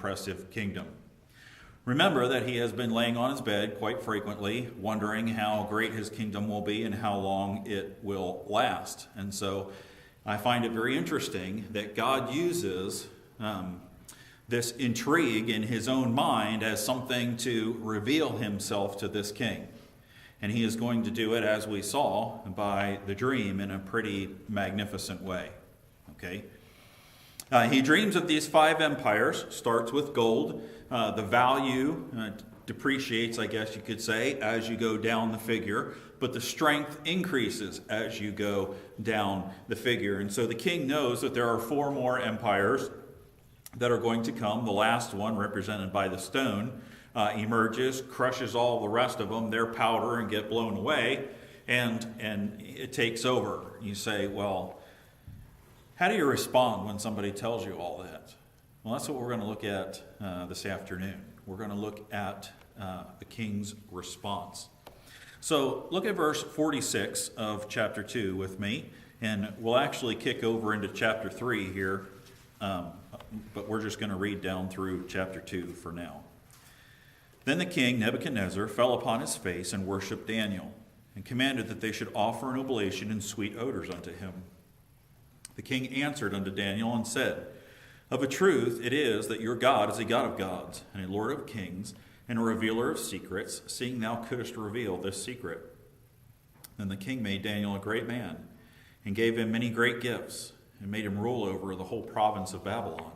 impressive kingdom. Remember that he has been laying on his bed quite frequently, wondering how great his kingdom will be and how long it will last. And so I find it very interesting that God uses this intrigue in his own mind as something to reveal himself to this king. And he is going to do it, as we saw, by the dream in a pretty magnificent way. Okay? He dreams of these 5 empires, starts with gold. The value depreciates, I guess you could say, as you go down the figure, but the strength increases as you go down the figure. And so the king knows that there are 4 more empires that are going to come. The last one, represented by the stone, emerges, crushes all the rest of them, their powder, and get blown away, and it takes over. You say, well, how do you respond when somebody tells you all that? Well, that's what we're going to look at this afternoon. We're going to look at the king's response. So look at verse 46 of chapter 2 with me, and we'll actually kick over into chapter 3 here, but we're just going to read down through chapter 2 for now. Then the king, Nebuchadnezzar, fell upon his face and worshipped Daniel, and commanded that they should offer an oblation and sweet odors unto him. The king answered unto Daniel and said, Of a truth it is that your God is a God of gods, and a Lord of kings, and a revealer of secrets, seeing thou couldst reveal this secret. Then the king made Daniel a great man, and gave him many great gifts, and made him rule over the whole province of Babylon,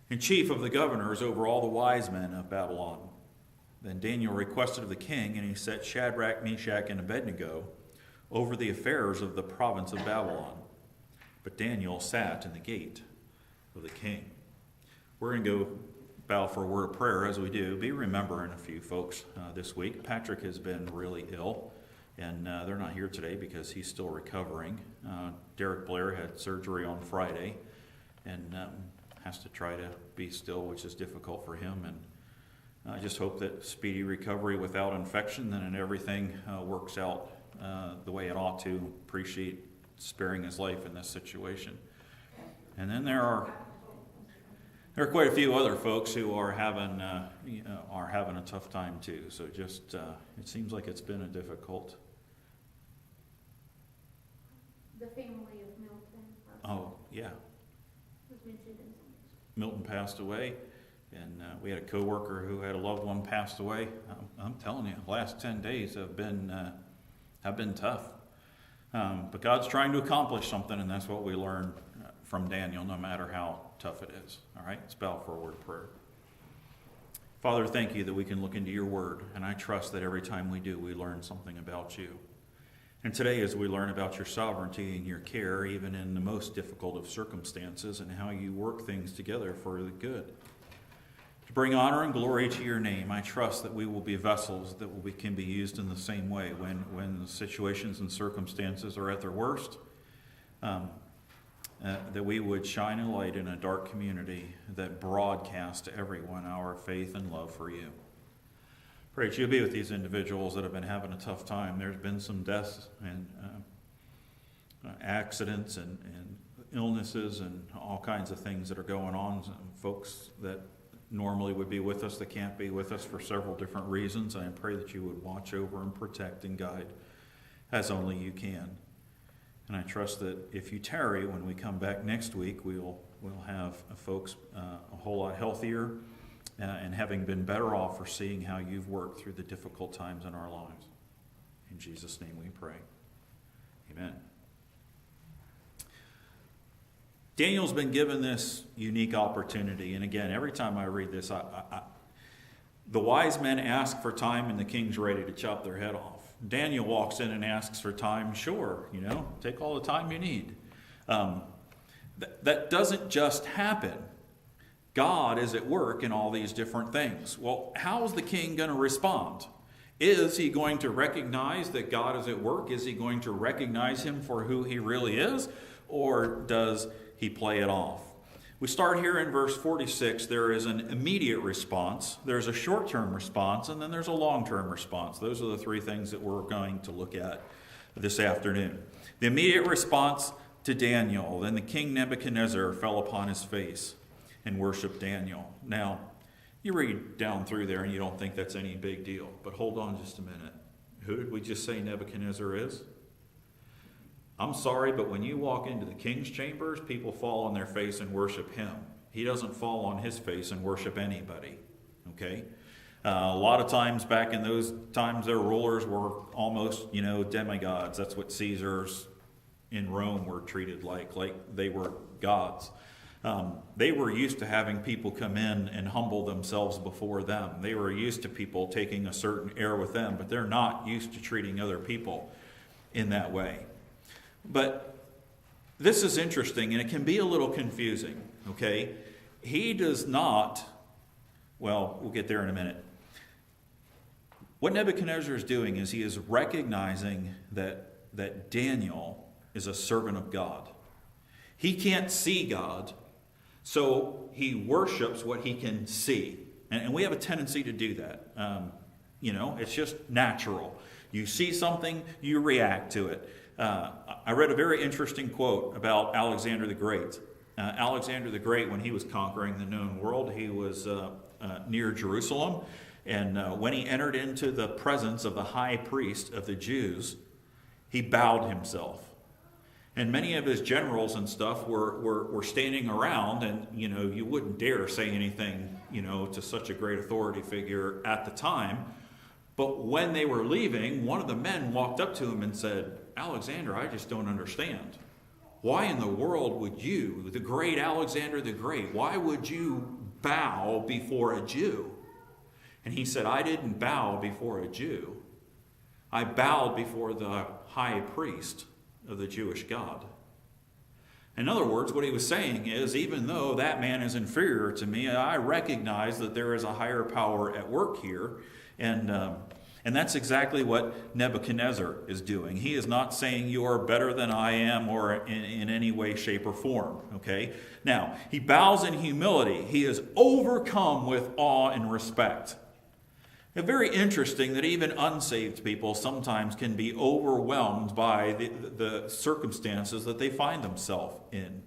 and chief of the governors over all the wise men of Babylon. Then Daniel requested of the king, and he set Shadrach, Meshach, and Abednego over the affairs of the province of Babylon. But Daniel sat in the gate of the king. We're going to go bow for a word of prayer as we do. Be remembering a few folks this week. Patrick has been really ill, and they're not here today because he's still recovering. Derek Blair had surgery on Friday and has to try to be still, which is difficult for him. And I just hope that speedy recovery without infection and everything works out the way it ought to. Appreciate sparing his life in this situation. And then there are quite a few other folks who are having a tough time too. So just it seems like it's been a difficult. The family of Milton. Oh yeah. Was mentioned in some. Milton passed away, and we had a coworker who had a loved one passed away. I'm telling you, the last 10 days have been tough. But God's trying to accomplish something, and that's what we learn from Daniel, no matter how tough it is. All right, let's bow for a word of prayer. Father, thank you that we can look into your word, and I trust that every time we do, we learn something about you. And today, as we learn about your sovereignty and your care, even in the most difficult of circumstances, and how you work things together for the good. To bring honor and glory to your name, I trust that we will be vessels that can be used in the same way when the situations and circumstances are at their worst, that we would shine a light in a dark community that broadcasts to everyone our faith and love for you. Pray that you'll be with these individuals that have been having a tough time. There's been some deaths and accidents and illnesses and all kinds of things that are going on. Some folks that normally would be with us that can't be with us for several different reasons. I pray that you would watch over and protect and guide as only you can. And I trust that if you tarry, when we come back next week, we'll have folks a whole lot healthier and having been better off for seeing how you've worked through the difficult times in our lives. In Jesus' name we pray. Amen. Daniel's been given this unique opportunity, and again, every time I read this, the wise men ask for time, and the king's ready to chop their head off. Daniel walks in and asks for time. Sure, take all the time you need. That doesn't just happen. God is at work in all these different things. Well, how's the king going to respond? Is he going to recognize that God is at work? Is he going to recognize him for who he really is? Or does he play it off? We start here in verse 46. There is an immediate response, there's a short-term response, and then there's a long-term response. Those are the three things that we're going to look at this afternoon. The immediate response to Daniel. Then the king Nebuchadnezzar fell upon his face and worship Daniel. Now, you read down through there and you don't think that's any big deal. But hold on just a minute. Who did we just say Nebuchadnezzar is? I'm sorry, but when you walk into the king's chambers, people fall on their face and worship him. He doesn't fall on his face and worship anybody. Okay? A lot of times back in those times, their rulers were almost, demigods. That's what Caesars in Rome were treated like they were gods. They were used to having people come in and humble themselves before them. They were used to people taking a certain air with them, but they're not used to treating other people in that way. But this is interesting, and it can be a little confusing, okay? He does not, well, we'll get there in a minute. What Nebuchadnezzar is doing is he is recognizing that Daniel is a servant of God. He can't see God, so he worships what he can see. And we have a tendency to do that. It's just natural. You see something, you react to it. I read a very interesting quote about Alexander the Great. Alexander the Great, when he was conquering the known world, he was near Jerusalem. And when he entered into the presence of the high priest of the Jews, he bowed himself. And many of his generals and stuff were standing around, and you wouldn't dare say anything to such a great authority figure at the time. But when they were leaving, one of the men walked up to him and said, "Alexander, I just don't understand. Why in the world would you, the great Alexander the Great, why would you bow before a Jew?" And he said, "I didn't bow before a Jew. I bowed before the high priest of the Jewish God." In other words, what he was saying is, even though that man is inferior to me, I recognize that there is a higher power at work here. And that's exactly what Nebuchadnezzar is doing. He is not saying you are better than I am or in any way, shape, or form. Okay? Now, he bows in humility. He is overcome with awe and respect. It's very interesting that even unsaved people sometimes can be overwhelmed by the circumstances that they find themselves in.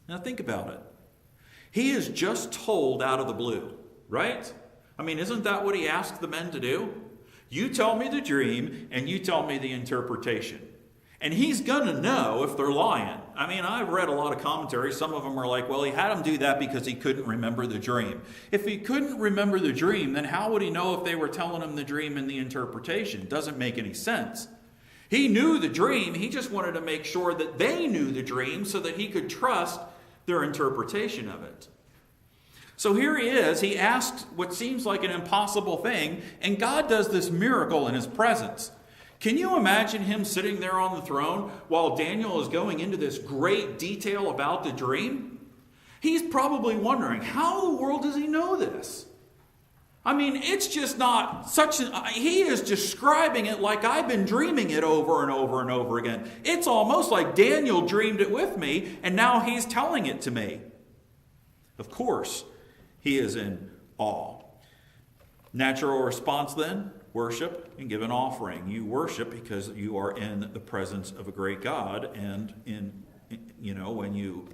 Now think about it. He is just told out of the blue, right? I mean, isn't that what he asked the men to do? You tell me the dream and you tell me the interpretation. And he's going to know if they're lying. I mean, I've read a lot of commentaries. Some of them are like, well, he had them do that because he couldn't remember the dream. If he couldn't remember the dream, then how would he know if they were telling him the dream and the interpretation? It doesn't make any sense. He knew the dream. He just wanted to make sure that they knew the dream so that he could trust their interpretation of it. So here he is. He asked what seems like an impossible thing, and God does this miracle in his presence. Can you imagine him sitting there on the throne while Daniel is going into this great detail about the dream? He's probably wondering, how in the world does he know this? I mean, it's just not he is describing it like I've been dreaming it over and over and over again. It's almost like Daniel dreamed it with me, and now he's telling it to me. Of course, he is in awe. Natural response then? Worship and give an offering. You worship because you are in the presence of a great God, and when you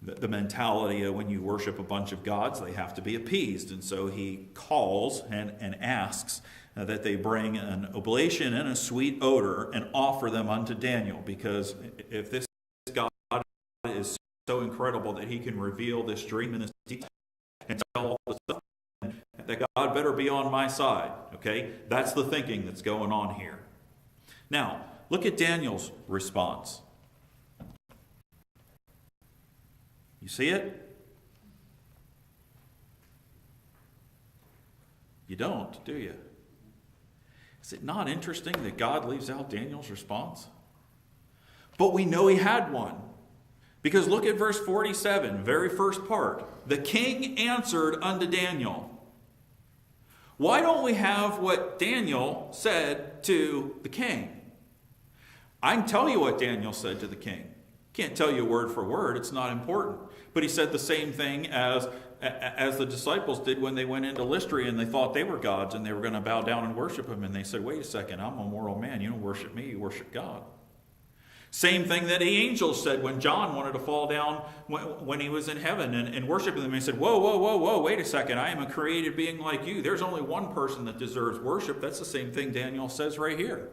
the mentality of when you worship a bunch of gods, they have to be appeased, and so he calls and asks that they bring an oblation and a sweet odor and offer them unto Daniel, because if this God is so incredible that he can reveal this dream in this detail and tell all the stuff, that God better be on my side. Okay? That's the thinking that's going on here. Now, look at Daniel's response. You see it? You don't, do you? Is it not interesting that God leaves out Daniel's response? But we know he had one. Because look at verse 47, very first part. The king answered unto Daniel. Why don't we have what Daniel said to the king? I can tell you what Daniel said to the king. Can't tell you word for word. It's not important. But he said the same thing as the disciples did when they went into Lystra and they thought they were gods and they were going to bow down and worship him. And they said, wait a second, I'm a moral man. You don't worship me, you worship God. Same thing that the angels said when John wanted to fall down when he was in heaven and worshiping them. He said, whoa, whoa, whoa, whoa, wait a second. I am a created being like you. There's only one person that deserves worship. That's the same thing Daniel says right here.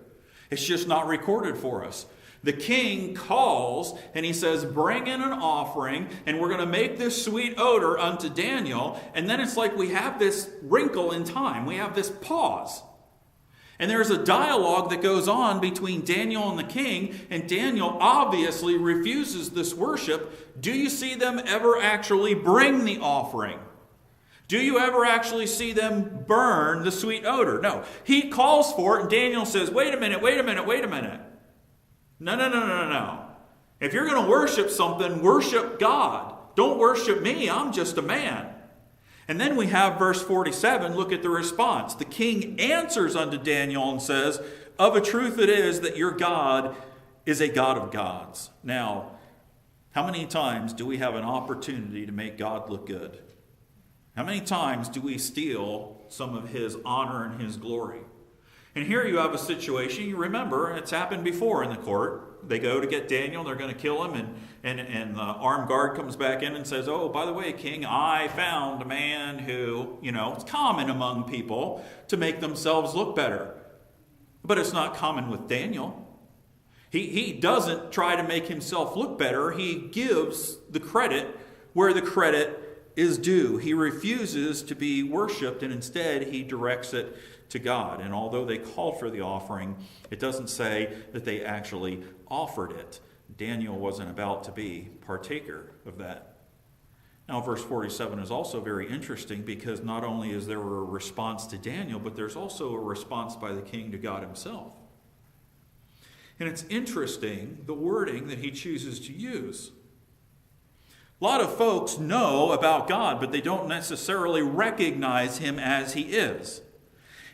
It's just not recorded for us. The king calls and he says, bring in an offering and we're going to make this sweet odor unto Daniel. And then it's like we have this wrinkle in time. We have this pause. And there's a dialogue that goes on between Daniel and the king, and Daniel obviously refuses this worship. Do you see them ever actually bring the offering? Do you ever actually see them burn the sweet odor? No. He calls for it, and Daniel says, wait a minute, wait a minute, wait a minute. No. If you're going to worship something, worship God. Don't worship me. I'm just a man. And then we have verse 47. Look at the response. The king answers unto Daniel and says, of a truth it is that your God is a God of gods. Now, how many times do we have an opportunity to make God look good? How many times do we steal some of his honor and his glory? And here you have a situation, you remember, it's happened before in the court. They go to get Daniel, they're going to kill him, and the armed guard comes back in and says, oh, by the way, king, I found a man who, it's common among people to make themselves look better. But it's not common with Daniel. He doesn't try to make himself look better. He gives the credit where the credit is due. He refuses to be worshipped, and instead he directs it to God. And although they called for the offering, it doesn't say that they actually offered it. Daniel wasn't about to be partaker of that. Now, verse 47 is also very interesting because not only is there a response to Daniel, but there's also a response by the king to God himself. And it's interesting, the wording that he chooses to use. A lot of folks know about God, but they don't necessarily recognize him as he is.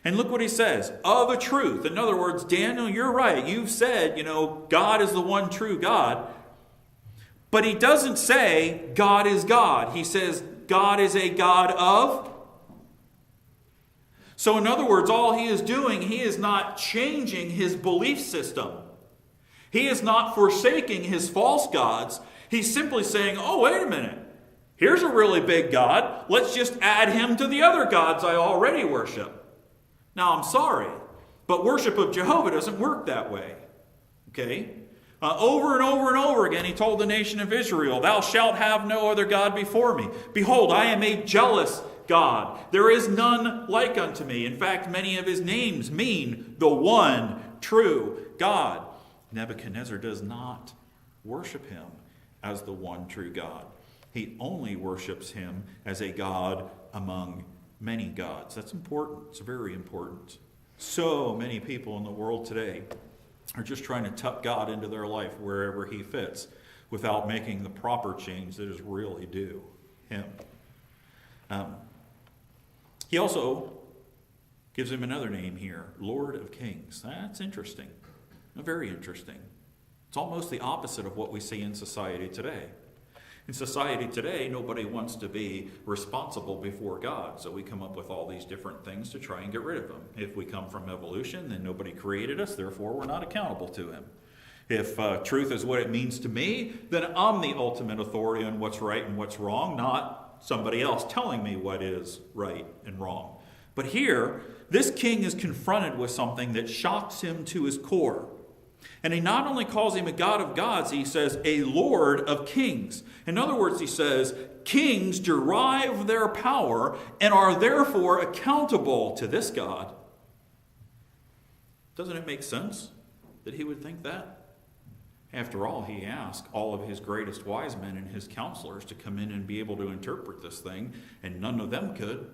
And look what he says, of a truth. In other words, Daniel, you're right. You've said, God is the one true God. But he doesn't say God is God. He says God is a God of. So in other words, all he is doing, he is not changing his belief system. He is not forsaking his false gods. He's simply saying, oh, wait a minute. Here's a really big God. Let's just add him to the other gods I already worship. Now, I'm sorry, but worship of Jehovah doesn't work that way. Okay? Over and over and over again, he told the nation of Israel, thou shalt have no other God before me. Behold, I am a jealous God. There is none like unto me. In fact, many of his names mean the one true God. Nebuchadnezzar does not worship him as the one true God. He only worships him as a God among many gods. That's important. It's very important. So many people in the world today are just trying to tuck God into their life wherever he fits without making the proper change that is really due him. He also gives him another name here, Lord of Kings. That's interesting. Very interesting. It's almost the opposite of what we see in society today. In society today, nobody wants to be responsible before God, so we come up with all these different things to try and get rid of them. If we come from evolution, then nobody created us, therefore we're not accountable to him. If truth is what it means to me, then I'm the ultimate authority on what's right and what's wrong, not somebody else telling me what is right and wrong. But here, this king is confronted with something that shocks him to his core. And he not only calls him a God of gods, he says a Lord of kings. In other words, he says kings derive their power and are therefore accountable to this God. Doesn't it make sense that he would think that? After all, he asked all of his greatest wise men and his counselors to come in and be able to interpret this thing, and none of them could.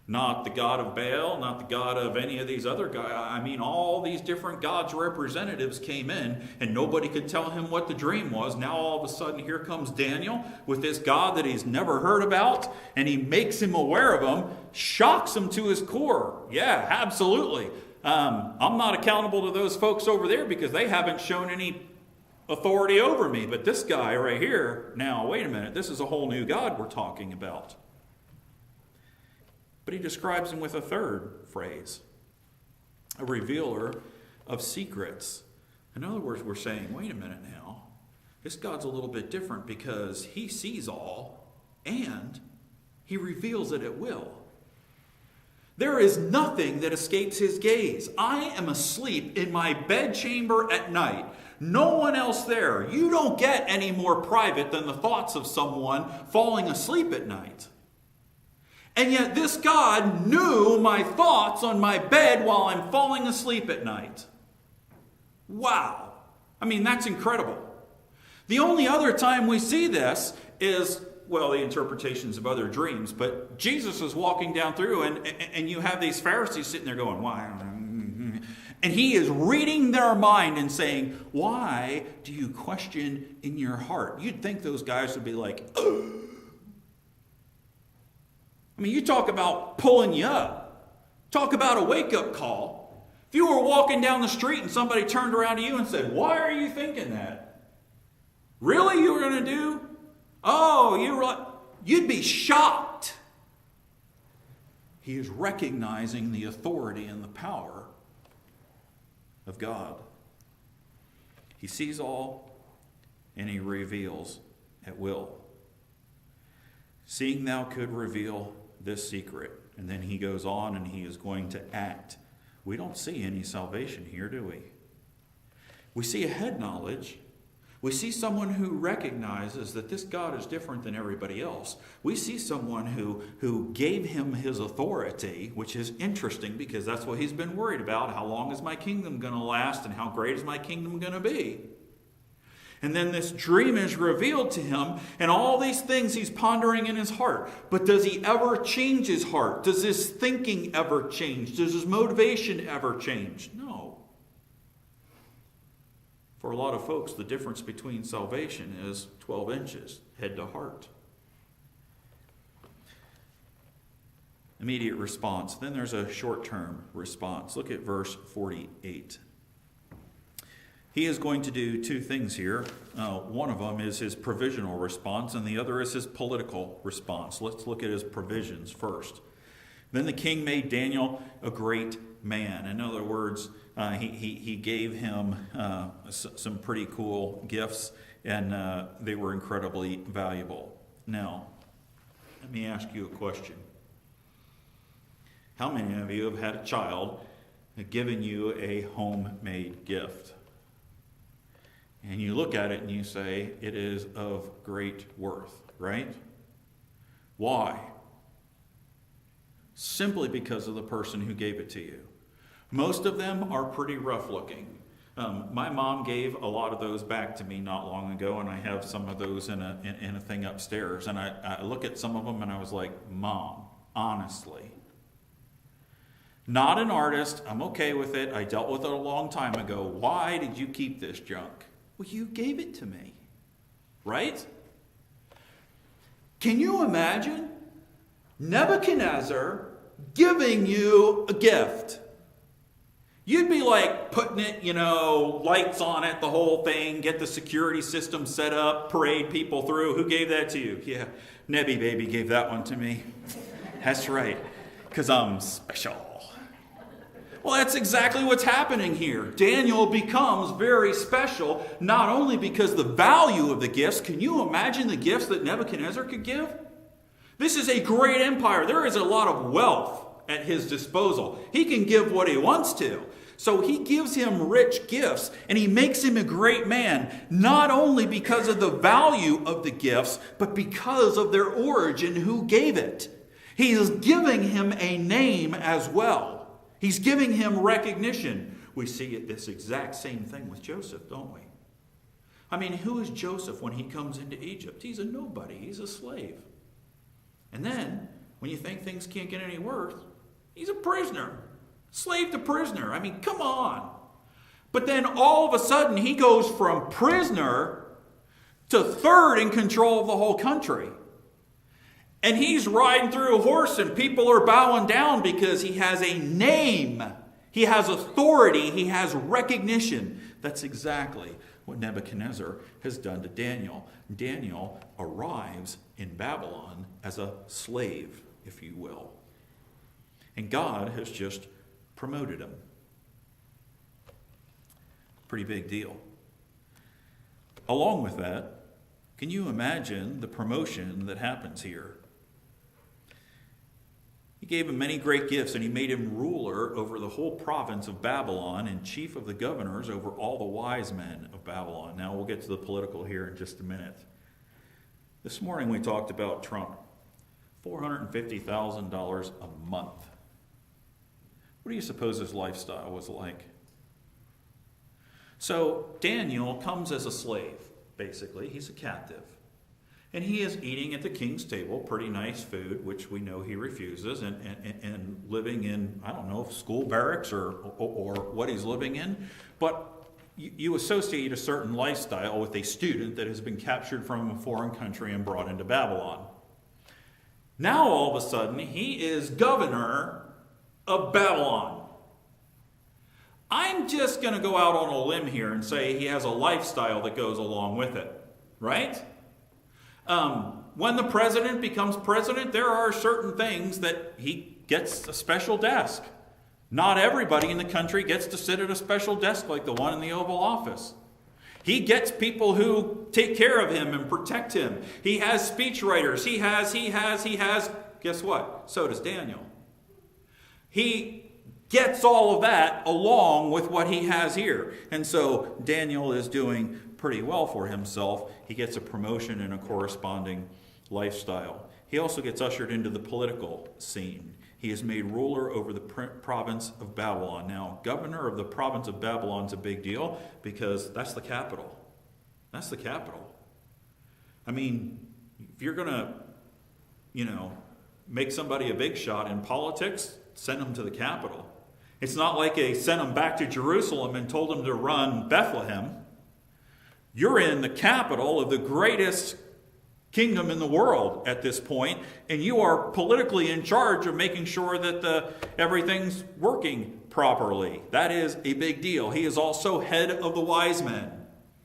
Not the God of Baal, not the God of any of these other guys. I mean, all these different gods' representatives came in, and nobody could tell him what the dream was. Now all of a sudden, here comes Daniel with this God that he's never heard about, and he makes him aware of him, shocks him to his core. Yeah, absolutely. I'm not accountable to those folks over there because they haven't shown any authority over me. But this guy right here, now, wait a minute, this is a whole new God we're talking about. But he describes him with a third phrase, a revealer of secrets. In other words, we're saying, wait a minute now. This God's a little bit different because he sees all and he reveals it at will. There is nothing that escapes his gaze. I am asleep in my bedchamber at night. No one else there. You don't get any more private than the thoughts of someone falling asleep at night. And yet this God knew my thoughts on my bed while I'm falling asleep at night. Wow. I mean, that's incredible. The only other time we see this is, well, the interpretations of other dreams, but Jesus is walking down through and you have these Pharisees sitting there going, why? And he is reading their mind and saying, why do you question in your heart? You'd think those guys would be like, ugh. I mean, you talk about pulling you up. Talk about a wake-up call. If you were walking down the street and somebody turned around to you and said, why are you thinking that? Really, you were going to do? Oh, you'd be shocked. He is recognizing the authority and the power of God. He sees all and he reveals at will. Seeing thou could reveal this secret. And then he goes on and he is going to act. We don't see any salvation here, do we? We see a head knowledge. We see someone who recognizes that this God is different than everybody else. We see someone who gave him his authority, which is interesting because that's what he's been worried about. How long is my kingdom going to last and how great is my kingdom going to be? And then this dream is revealed to him and all these things he's pondering in his heart. But does he ever change his heart? Does his thinking ever change? Does his motivation ever change? No. For a lot of folks, the difference between salvation is 12 inches, head to heart. Immediate response. Then there's a short-term response. Look at verse 48. He is going to do two things here. One of them is his provisional response, and the other is his political response. Let's look at his provisions first. Then the king made Daniel a great man. In other words, he gave him some pretty cool gifts, and they were incredibly valuable. Now, let me ask you a question. How many of you have had a child giving you a homemade gift? And you look at it and you say, it is of great worth, right? Why? Simply because of the person who gave it to you. Most of them are pretty rough looking. My mom gave a lot of those back to me not long ago, and I have some of those in a thing upstairs. And I look at some of them and I was like, Mom, honestly. Not an artist. I'm okay with it. I dealt with it a long time ago. Why did you keep this junk? Well, you gave it to me, right? Can you imagine Nebuchadnezzar giving you a gift? You'd be like putting it, lights on it, the whole thing, get the security system set up, parade people through. Who gave that to you? Yeah, Nebby baby gave that one to me. That's right, because I'm special. Well, that's exactly what's happening here. Daniel becomes very special, not only because the value of the gifts. Can you imagine the gifts that Nebuchadnezzar could give? This is a great empire. There is a lot of wealth at his disposal. He can give what he wants to. So he gives him rich gifts, and he makes him a great man, not only because of the value of the gifts, but because of their origin, who gave it. He is giving him a name as well. He's giving him recognition. We see this exact same thing with Joseph, don't we? I mean, who is Joseph when he comes into Egypt? He's a nobody. He's a slave. And then, when you think things can't get any worse, he's a prisoner. Slave to prisoner. I mean, come on. But then all of a sudden, he goes from prisoner to third in control of the whole country. And he's riding through a horse and people are bowing down because he has a name. He has authority. He has recognition. That's exactly what Nebuchadnezzar has done to Daniel. Daniel arrives in Babylon as a slave, if you will. And God has just promoted him. Pretty big deal. Along with that, can you imagine the promotion that happens here? He gave him many great gifts, and he made him ruler over the whole province of Babylon and chief of the governors over all the wise men of Babylon. Now we'll get to the political here in just a minute. This morning we talked about Trump. $450,000 a month. What do you suppose his lifestyle was like? So Daniel comes as a slave, basically. He's a captive. And he is eating at the king's table, pretty nice food, which we know he refuses, and living in, I don't know, school barracks or what he's living in. But you associate a certain lifestyle with a student that has been captured from a foreign country and brought into Babylon. Now all of a sudden, he is governor of Babylon. I'm just going to go out on a limb here and say he has a lifestyle that goes along with it, right? When the president becomes president, there are certain things that he gets a special desk. Not everybody in the country gets to sit at a special desk like the one in the Oval Office. He gets people who take care of him and protect him. He has speechwriters. He has. Guess what? So does Daniel. He gets all of that along with what he has here. And so Daniel is doing pretty well for himself. He gets a promotion and a corresponding lifestyle. He also gets ushered into the political scene. He is made ruler over the province of Babylon. Now, governor of the province of Babylon is a big deal because that's the capital. That's the capital. I mean, if you're going to, make somebody a big shot in politics, send them to the capital. It's not like they sent them back to Jerusalem and told them to run Bethlehem. You're in the capital of the greatest kingdom in the world at this point, and you are politically in charge of making sure that everything's working properly. That is a big deal. He is also head of the wise men.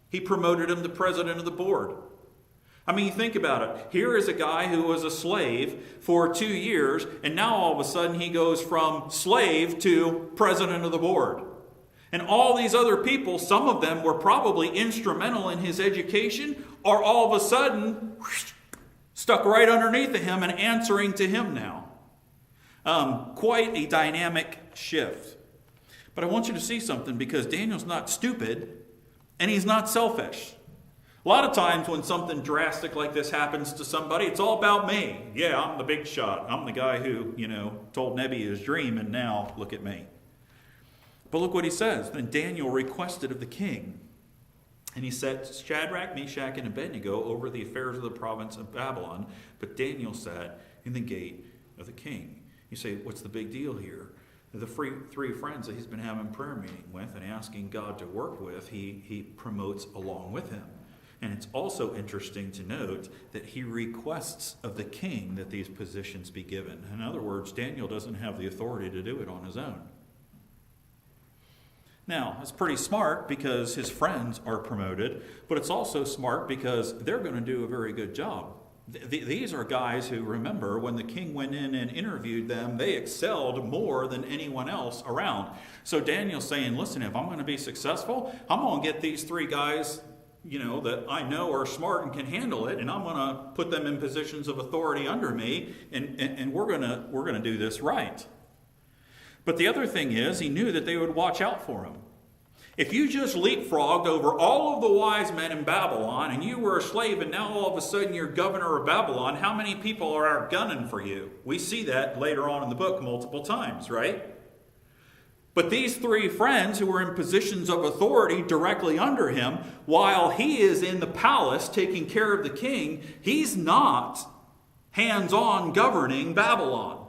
He promoted him to president of the board. I mean, think about it. Here is a guy who was a slave for 2 years, and now all of a sudden he goes from slave to president of the board. And all these other people, some of them were probably instrumental in his education, are all of a sudden stuck right underneath of him and answering to him now. Quite a dynamic shift. But I want you to see something, because Daniel's not stupid and he's not selfish. A lot of times when something drastic like this happens to somebody, it's all about me. Yeah, I'm the big shot. I'm the guy who, told Nebi his dream, and now look at me. But look what he says. Then Daniel requested of the king, and he set Shadrach, Meshach, and Abednego over the affairs of the province of Babylon. But Daniel sat in the gate of the king. You say, what's the big deal here? The three friends that he's been having prayer meeting with and asking God to work with, he promotes along with him. And it's also interesting to note that he requests of the king that these positions be given. In other words, Daniel doesn't have the authority to do it on his own. Now, it's pretty smart because his friends are promoted, but it's also smart because they're going to do a very good job. These are guys who, remember, when the king went in and interviewed them, they excelled more than anyone else around. So Daniel's saying, listen, if I'm going to be successful, I'm going to get these three guys that I know are smart and can handle it, and I'm going to put them in positions of authority under me, and we're going to do this right. But the other thing is, he knew that they would watch out for him. If you just leapfrogged over all of the wise men in Babylon, and you were a slave, and now all of a sudden you're governor of Babylon, how many people are out gunning for you? We see that later on in the book multiple times, right? But these three friends who were in positions of authority directly under him, while he is in the palace taking care of the king, he's not hands-on governing Babylon.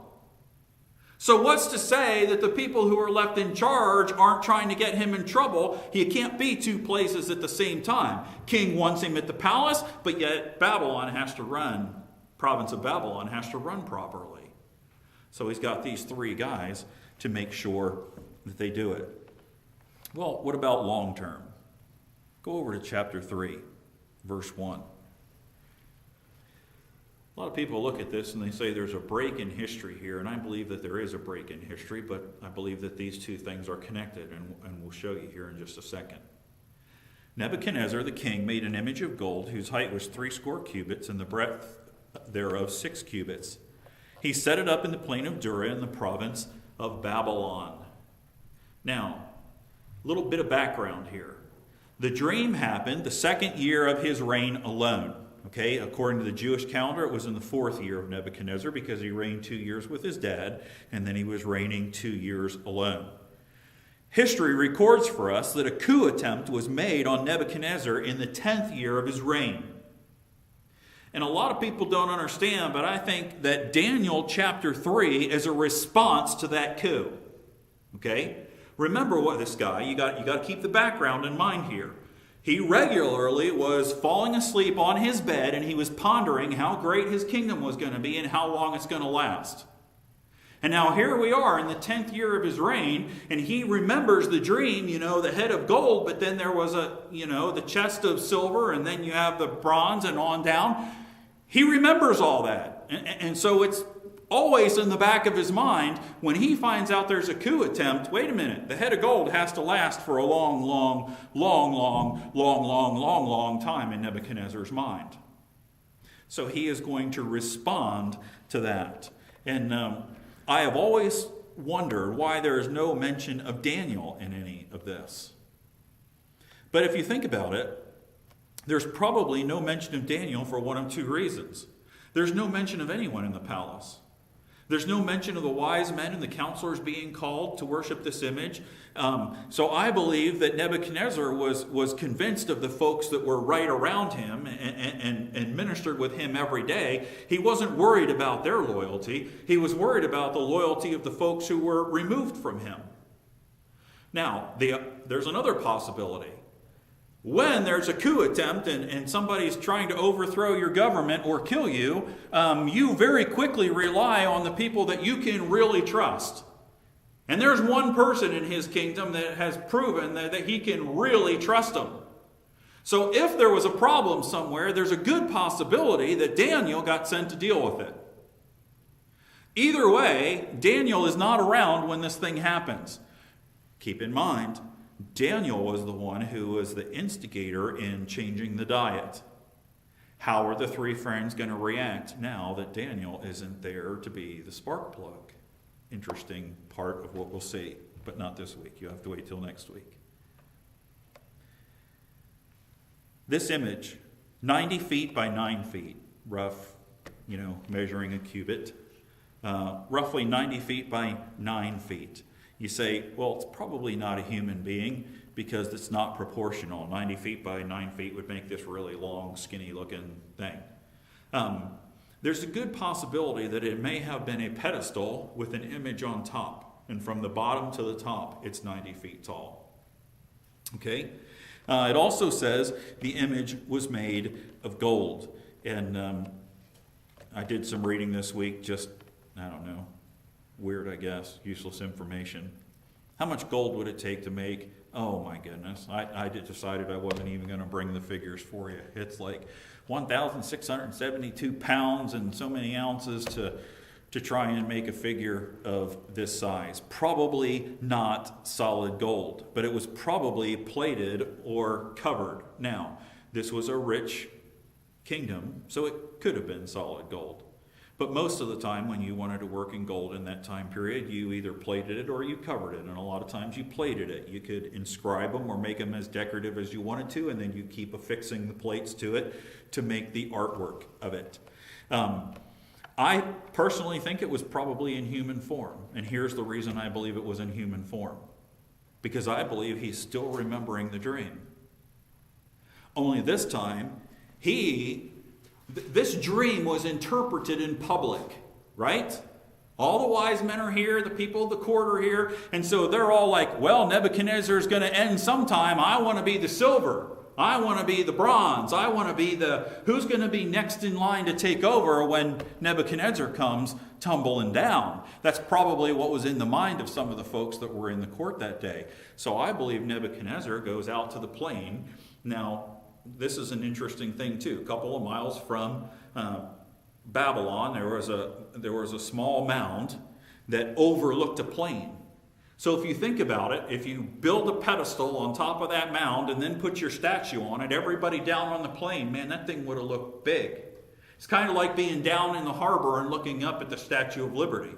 So what's to say that the people who are left in charge aren't trying to get him in trouble? He can't be two places at the same time. King wants him at the palace, but yet province of Babylon has to run properly. So he's got these three guys to make sure that they do it. Well, what about long term? Go over to chapter 3, verse 1. A lot of people look at this and they say there's a break in history here, and I believe that there is a break in history, but I believe that these two things are connected, and we'll show you here in just a second. Nebuchadnezzar the king made an image of gold whose height was 80 cubits and the breadth thereof 6 cubits. He set it up in the plain of Dura in the province of Babylon. Now, a little bit of background here. The dream happened the 2nd year of his reign alone. Okay, according to the Jewish calendar, it was in the 4th year of Nebuchadnezzar because he reigned 2 years with his dad, and then he was reigning 2 years alone. History records for us that a coup attempt was made on Nebuchadnezzar in the 10th year of his reign. And a lot of people don't understand, but I think that Daniel chapter 3 is a response to that coup. Okay? Remember what this guy, you got to keep the background in mind here. He regularly was falling asleep on his bed and he was pondering how great his kingdom was going to be and how long it's going to last. And now here we are in the 10th year of his reign, and he remembers the dream, the head of gold, but then there was the chest of silver, and then you have the bronze and on down. He remembers all that. And so it's always in the back of his mind when he finds out there's a coup attempt. Wait a minute, the head of gold has to last for a long time in Nebuchadnezzar's mind. So he is going to respond to that. And I have always wondered why there is no mention of Daniel in any of this. But if you think about it, there's probably no mention of Daniel for one of two reasons. There's no mention of anyone in the palace. There's no mention of the wise men and the counselors being called to worship this image. So I believe that Nebuchadnezzar was convinced of the folks that were right around him and ministered with him every day. He wasn't worried about their loyalty. He was worried about the loyalty of the folks who were removed from him. Now, there's another possibility. When there's a coup attempt and somebody's trying to overthrow your government or kill you, you very quickly rely on the people that you can really trust. And there's one person in his kingdom that has proven that he can really trust them. So if there was a problem somewhere, there's a good possibility that Daniel got sent to deal with it. Either way, Daniel is not around when this thing happens. Keep in mind, Daniel was the one who was the instigator in changing the diet. How are the three friends going to react now that Daniel isn't there to be the spark plug? Interesting part of what we'll see, but not this week. You have to wait till next week. This image, 90 feet by 9 feet, rough, measuring a cubit, roughly 90 feet by 9 feet. You say, well, it's probably not a human being because it's not proportional. 90 feet by 9 feet would make this really long, skinny-looking thing. There's a good possibility that it may have been a pedestal with an image on top. And from the bottom to the top, it's 90 feet tall. Okay? It also says the image was made of gold. And I did some reading this week, weird, I guess, useless information. How much gold would it take to make? Oh my goodness. I decided I wasn't even going to bring the figures for you. It's like 1,672 pounds and so many ounces to try and make a figure of this size. Probably not solid gold, but it was probably plated or covered. Now, this was a rich kingdom, so it could have been solid gold. But most of the time when you wanted to work in gold in that time period, you either plated it or you covered it. And a lot of times you plated it. You could inscribe them or make them as decorative as you wanted to, and then you keep affixing the plates to it to make the artwork of it. I personally think it was probably in human form. And here's the reason I believe it was in human form. Because I believe he's still remembering the dream. Only this time, this dream was interpreted in public, right? All the wise men are here, the people of the court are here, and so they're all like, well, Nebuchadnezzar is going to end sometime. I want to be the silver. I want to be the bronze. I want to be who's going to be next in line to take over when Nebuchadnezzar comes tumbling down. That's probably what was in the mind of some of the folks that were in the court that day. So I believe Nebuchadnezzar goes out to the plain. Now, this is an interesting thing too. A couple of miles from Babylon, there was a small mound that overlooked a plain. So if you think about it, if you build a pedestal on top of that mound and then put your statue on it, everybody down on the plain, man, that thing would have looked big. It's kind of like being down in the harbor and looking up at the Statue of Liberty.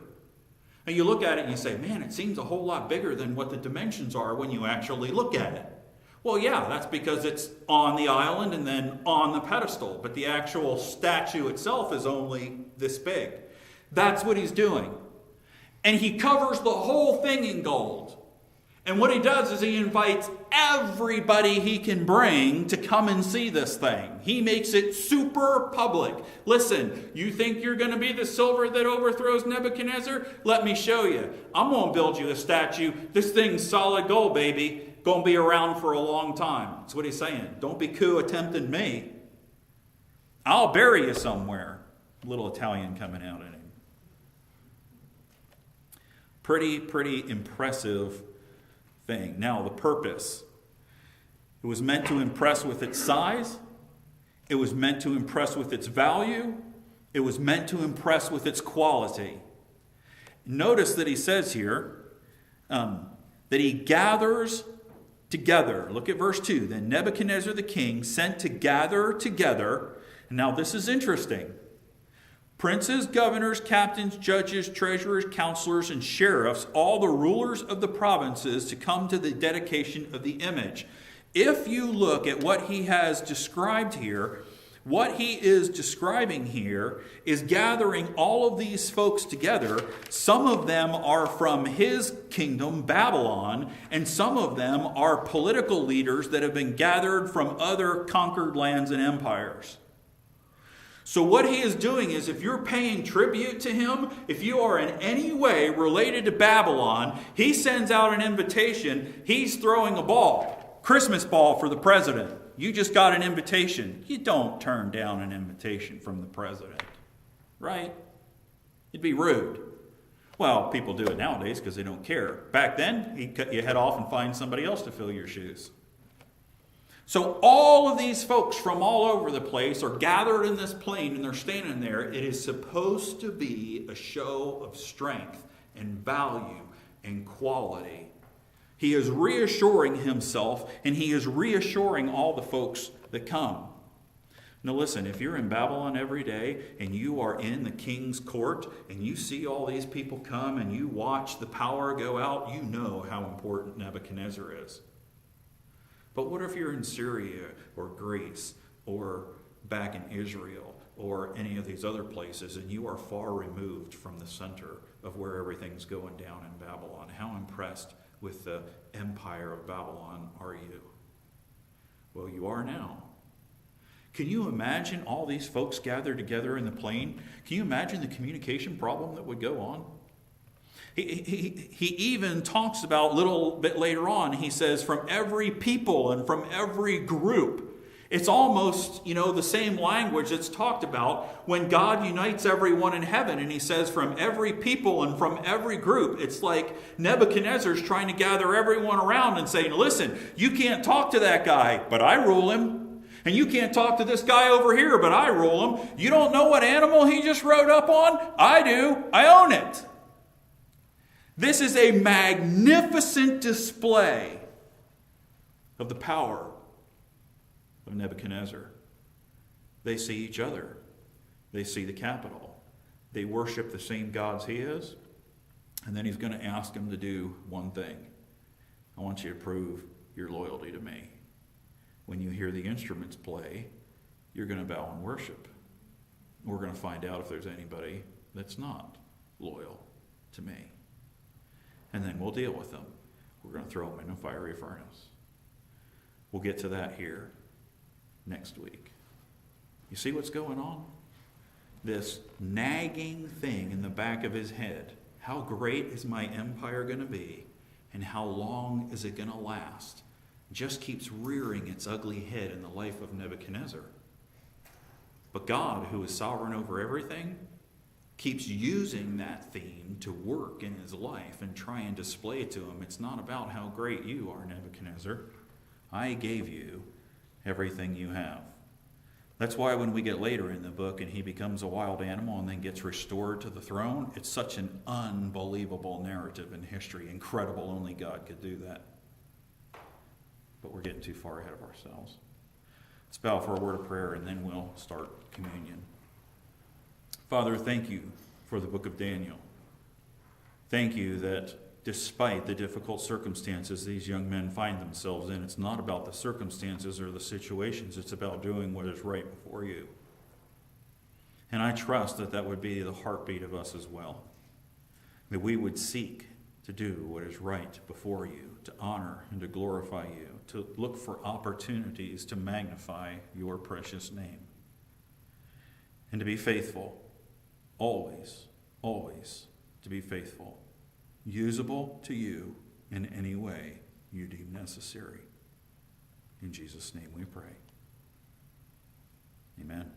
And you look at it and you say, man, it seems a whole lot bigger than what the dimensions are when you actually look at it. Well, yeah, that's because it's on the island and then on the pedestal. But the actual statue itself is only this big. That's what he's doing. And he covers the whole thing in gold. And what he does is he invites everybody he can bring to come and see this thing. He makes it super public. Listen, you think you're going to be the silver that overthrows Nebuchadnezzar? Let me show you. I'm going to build you a statue. This thing's solid gold, baby. Going to be around for a long time. That's what he's saying. Don't be coup attempting me. I'll bury you somewhere. Little Italian coming out in him. Pretty impressive thing. Now, the purpose. It was meant to impress with its size. It was meant to impress with its value. It was meant to impress with its quality. Notice that he says here that he gathers together. Look at verse 2. Then Nebuchadnezzar the king sent to gather together. And now this is interesting. Princes, governors, captains, judges, treasurers, counselors, and sheriffs, all the rulers of the provinces to come to the dedication of the image. If you look at what he has described here, what he is describing here is gathering all of these folks together. Some of them are from his kingdom, Babylon, and some of them are political leaders that have been gathered from other conquered lands and empires. So what he is doing is, if you're paying tribute to him, if you are in any way related to Babylon, he sends out an invitation. He's throwing a ball, Christmas ball for the president. You just got an invitation. You don't turn down an invitation from the president, right? It'd be rude. Well, people do it nowadays because they don't care. Back then, he'd cut your head off and find somebody else to fill your shoes. So all of these folks from all over the place are gathered in this plain and they're standing there. It is supposed to be a show of strength and value and quality. He is reassuring himself and he is reassuring all the folks that come. Now listen, if you're in Babylon every day and you are in the king's court and you see all these people come and you watch the power go out, you know how important Nebuchadnezzar is. But what if you're in Syria or Greece or back in Israel or any of these other places and you are far removed from the center of where everything's going down in Babylon? How impressed with the empire of Babylon are you? Well, you are now. Can you imagine all these folks gathered together in the plain? Can you imagine the communication problem that would go on? He even talks about a little bit later on, he says, from every people and from every group. It's almost, the same language that's talked about when God unites everyone in heaven. And he says from every people and from every group. It's like Nebuchadnezzar's trying to gather everyone around and saying, listen, you can't talk to that guy, but I rule him. And you can't talk to this guy over here, but I rule him. You don't know what animal he just rode up on? I do. I own it. This is a magnificent display of the power of Nebuchadnezzar. They see each other. They see the capital. They worship the same gods he is. And then he's going to ask them to do one thing. I want you to prove your loyalty to me. When you hear the instruments play, you're going to bow and worship. We're going to find out if there's anybody that's not loyal to me. And then we'll deal with them. We're going to throw them in a fiery furnace. We'll get to that here next week. You see what's going on? This nagging thing in the back of his head. How great is my empire going to be? And how long is it going to last? Just keeps rearing its ugly head in the life of Nebuchadnezzar. But God, who is sovereign over everything, keeps using that theme to work in his life and try and display to him. It's not about how great you are, Nebuchadnezzar. I gave you everything you have. That's why when we get later in the book and he becomes a wild animal and then gets restored to the throne, it's such an unbelievable narrative in history. Incredible, only God could do that. But we're getting too far ahead of ourselves. Let's bow for a word of prayer and then we'll start communion. Father, thank you for the book of Daniel. Thank you that despite the difficult circumstances these young men find themselves in, it's not about the circumstances or the situations. It's about doing what is right before you. And I trust that that would be the heartbeat of us as well. That we would seek to do what is right before you, to honor and to glorify you, to look for opportunities to magnify your precious name. And to be faithful, always, always to be faithful. Usable to you in any way you deem necessary. In Jesus' name we pray. Amen.